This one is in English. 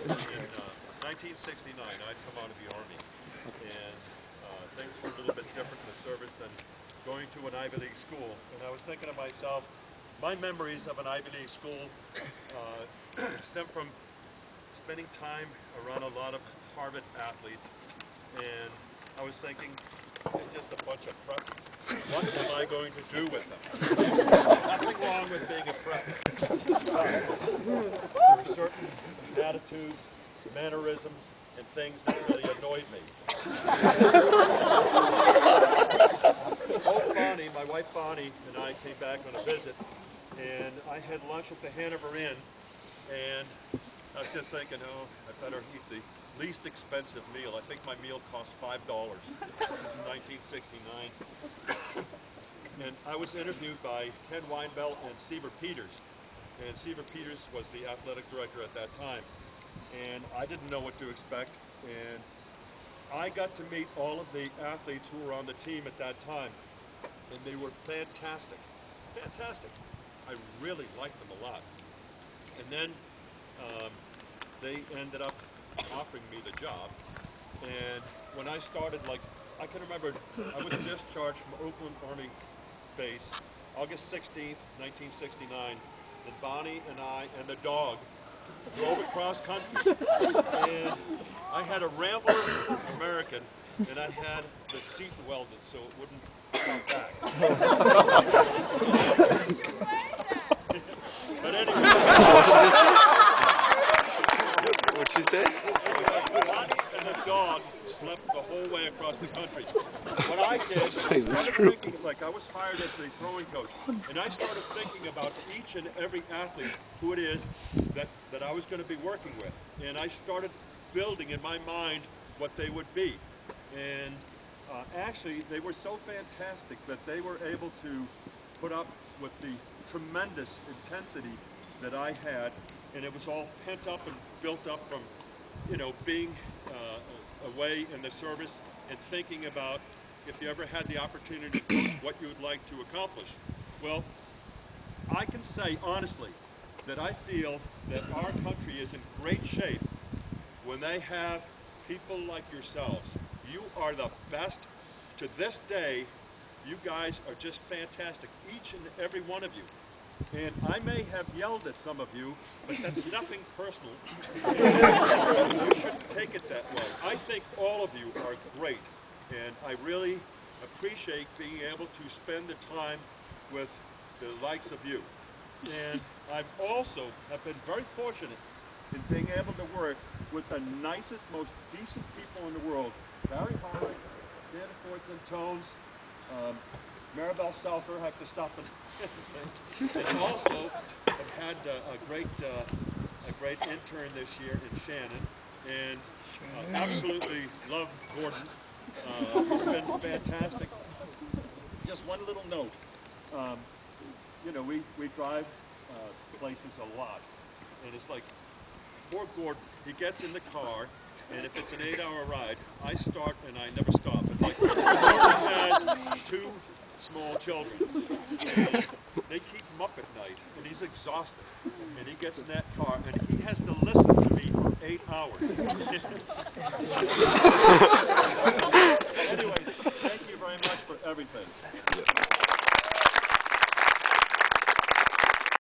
In 1969, I'd come out of the Army, and things were a little bit different in the service than going to an Ivy League school. And I was thinking to myself, my memories of an Ivy League school stem from spending time around a lot of Harvard athletes, and I was thinking, they're just a bunch of preppers. What am I going to do with them? Nothing wrong with being a prepper. There were certain attitudes, mannerisms, and things that really annoyed me. Both Bonnie, my wife Bonnie, and I came back on a visit, and I had lunch at the Hanover Inn, and I was just thinking, oh, I better eat the least expensive meal. I think my meal cost $5. This is 1969. And I was interviewed by Ken Weinbell and Seaver Peters. And Seaver Peters was the athletic director at that time. And I didn't know what to expect. And I got to meet all of the athletes who were on the team at that time. And they were fantastic. Fantastic. I really liked them a lot. And then they ended up offering me the job, and when I started, like, I can remember I was discharged from Oakland Army Base August 16th, 1969, and Bonnie and I and the dog drove across country, and I had a Rambler American, and I had the seat welded so it wouldn't pop back. But anyway. What'd she say? Bonnie and the dog slept the whole way across the country. What I did, I started thinking, like, I was hired as the throwing coach, and I started thinking about each and every athlete who it is that I was going to be working with. And I started building in my mind what they would be. And actually, they were so fantastic that they were able to put up with the tremendous intensity that I had, and it was all pent up and built up from, you know, being away in the service and thinking about if you ever had the opportunity to coach what you would like to accomplish. Well, I can say honestly that I feel that our country is in great shape when they have people like yourselves. You are the best. To this day, you guys are just fantastic, each and every one of you. And I may have yelled at some of you, but that's nothing personal. You shouldn't take it that way. I think all of you are great, and I really appreciate being able to spend the time with the likes of you. And I've also have been very fortunate in being able to work with the nicest, most decent people in the world. Barry Harwick, Dan Fortson Tones, Maribel Selfer, I have to stop and and also have had a great intern this year in Shannon, and absolutely love Gordon. He's been fantastic. Just one little note. You know, we drive places a lot, and it's like, poor Gordon, he gets in the car, and if it's an 8-hour ride, I start and I never stop. It's like, Gordon has 2 small children, and they keep him up at night, and he's exhausted, and he gets in that car, and he has to listen to me for 8 hours. Anyways, thank you very much for everything.